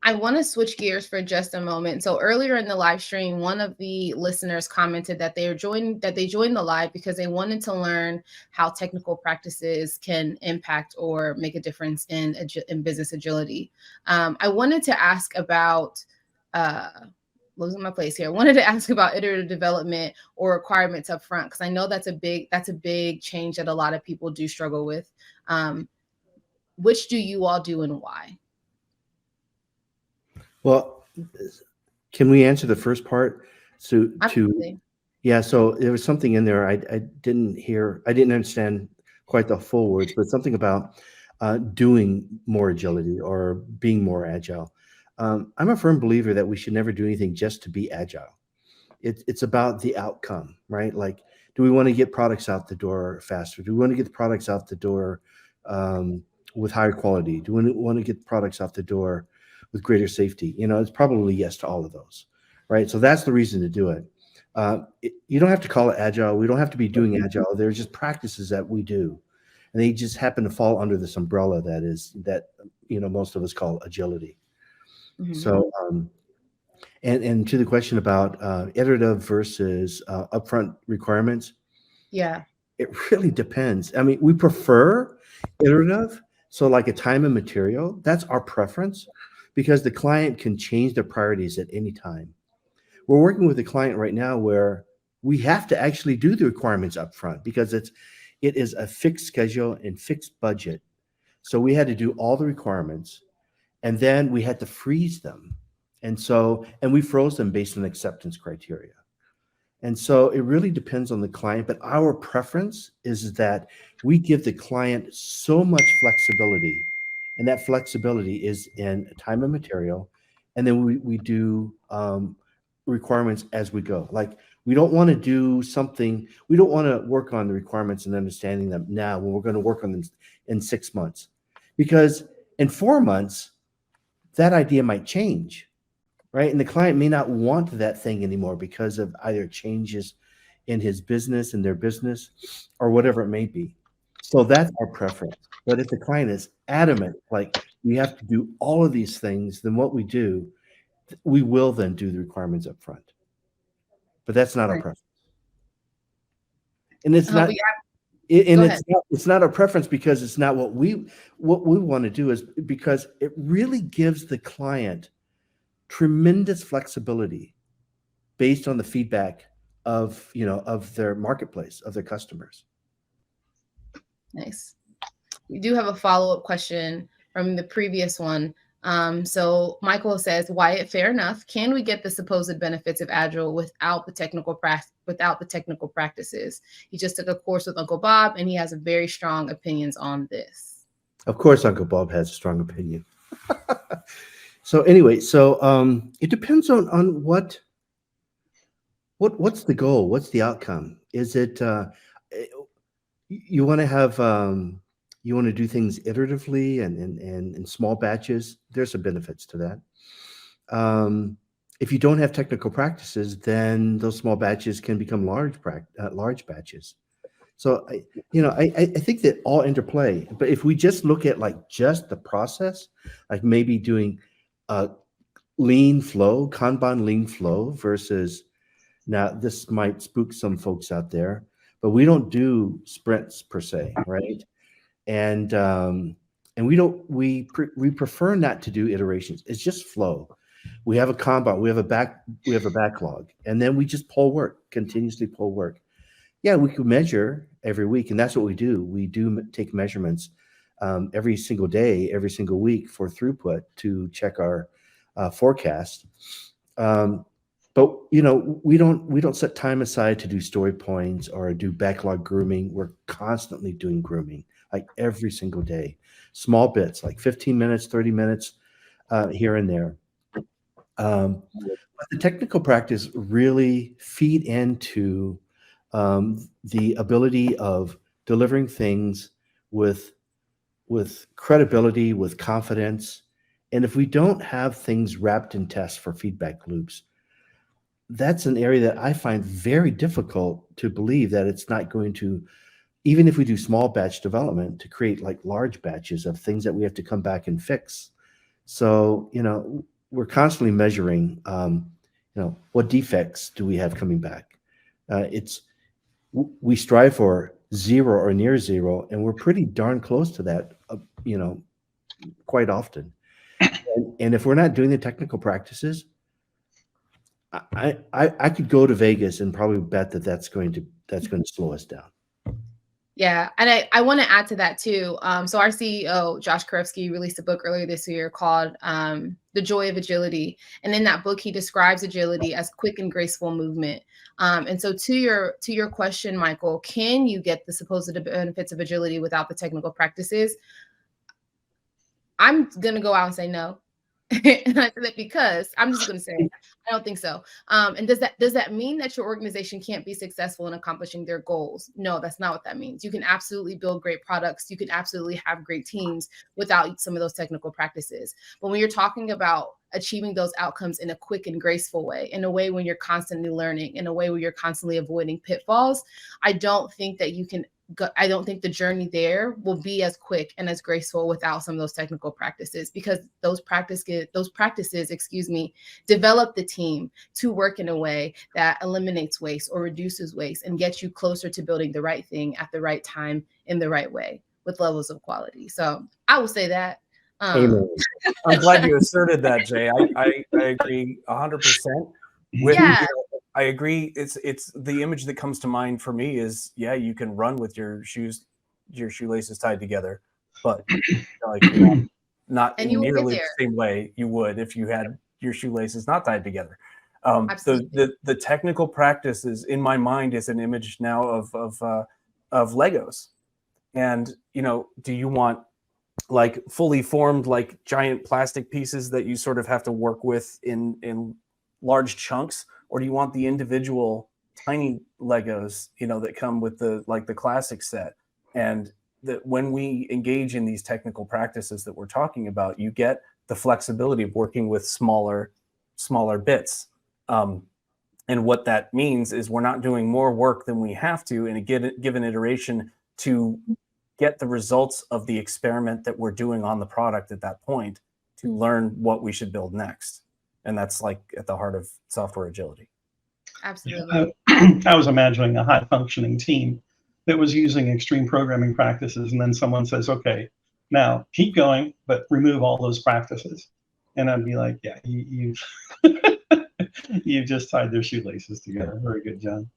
I want to switch gears for just a moment. So earlier in the live stream, one of the listeners commented that they joined the live because they wanted to learn how technical practices can impact or make a difference in business agility. I wanted to ask about uh, losing my place here. I wanted to ask about iterative development or requirements up front because I know that's a big change that a lot of people do struggle with. Um, which do you all do and why? Well, can we answer the first part? So to Absolutely. Yeah, so there was something in there I didn't hear. I didn't understand quite the full words, but something about doing more agility or being more agile. I'm a firm believer that we should never do anything just to be agile. It's about the outcome, right? Like, do we want to get products out the door faster? Do we want to get the products out the door um, with higher quality? Do we want to get products out the door with greater safety? It's probably yes to all of those, right? So that's the reason to do it. You don't have to call it agile. We don't have to be doing agile. They're just practices that we do, and they just happen to fall under this umbrella that most of us call agility. Mhm. So, and to the question about iterative versus upfront requirements, Yeah. it really depends. I mean, we prefer iterative, so like a time and material. That's our preference because the client can change their priorities at any time. We're working with a client right now where we have to actually do the requirements up front because it is a fixed schedule and fixed budget. So we had to do all the requirements and then we had to freeze them. And we froze them based on acceptance criteria. And so it really depends on the client, but our preference is that we give the client so much flexibility, and that flexibility is in time and material, and then we do requirements as we go. Like we don't want to do something, we don't want to work on the requirements and understanding them now when we're going to work on them in 6 months, because in 4 months that idea might change, right? And the client may not want that thing anymore because of either changes in his business, in their business, or whatever it may be. So that's our preference. But if the client is adamant, like we have to do all of these things, then what we do, we will then do the requirements up front. But that's not our Right. preference. And it's Oh, not we and go ahead. it's not our preference because it's not what we want to do, is because it really gives the client tremendous flexibility based on the feedback of their marketplace, of their customers. Nice. We do have a follow-up question from the previous one. So Michael says, Wyatt, fair enough. Can we get the supposed benefits of Agile without the technical practices? He just took a course with Uncle Bob, and he has very strong opinions on this. Of course, Uncle Bob has a strong opinion. So anyway, it depends on what's the goal, what's the outcome. Is it eh, you want to have you want to do things iteratively and in small batches? There's some benefits to that. If you don't have technical practices, then those small batches can become large batches. So I think that all interplay. But if we just look at like just the process, like maybe doing a lean flow, Kanban lean flow versus, now this might spook some folks out there, but we don't do sprints per se, right? And we don't we prefer not to do iterations. It's just flow. We have a Kanban, we have a backlog, and then we just pull work, continuously pull work. Yeah, we could measure every week, and that's what we do. We do take measurements every single day, every single week for throughput to check our forecast. Um, but we don't set time aside to do story points or do backlog grooming. We're constantly doing grooming, like every single day, small bits, like 15 minutes, 30 minutes here and there. But the technical practice really feed into the ability of delivering things with credibility, with confidence. And if we don't have things wrapped in tests for feedback loops, that's an area that I find very difficult to believe that it's not going to, even if we do small batch development, to create like large batches of things that we have to come back and fix. So, we're constantly measuring, what defects do we have coming back? We strive for 0 or near 0, and we're pretty darn close to that, quite often. And if we're not doing the technical practices, I could go to Vegas and probably bet that that's going to slow us down. Yeah, and I want to add to that too. So our CEO, Josh Karevsky, released a book earlier this year called The Joy of Agility. And in that book, he describes agility as quick and graceful movement. And so to your question, Michael, can you get the supposed benefits of agility without the technical practices? I'm going to go out and say no. And I say that because I'm just going to say I don't think so. And does that mean that your organization can't be successful in accomplishing their goals? No, that's not what that means. You can absolutely build great products. You can absolutely have great teams without some of those technical practices. But when you're talking about achieving those outcomes in a quick and graceful way, in a way when you're constantly learning, in a way where you're constantly avoiding pitfalls, I don't think that you can I don't think the journey there will be as quick and as graceful without some of those technical practices, because those practices, develop the team to work in a way that eliminates waste or reduces waste and gets you closer to building the right thing at the right time in the right way with levels of quality. So I will say that. Amen. I'm glad you asserted that, Jay. I agree 100% with I agree. It's the image that comes to mind for me is, yeah, you can run with your shoelaces tied together, but not in nearly the same way you would if you had your shoelaces not tied together. The technical practices in my mind is an image now of Legos, and do you want like fully formed like giant plastic pieces that you sort of have to work with in large chunks? Or do you want the individual tiny Legos, that come with the classic set? And that when we engage in these technical practices that we're talking about, you get the flexibility of working with smaller bits. And what that means is we're not doing more work than we have to in a given iteration to get the results of the experiment that we're doing on the product at that point to learn what we should build next. And that's like at the heart of software agility. Absolutely. I was imagining a high functioning team that was using extreme programming practices. And then someone says, okay, now keep going, but remove all those practices. And I'd be like, yeah, you've just tied their shoelaces together. Very good, John.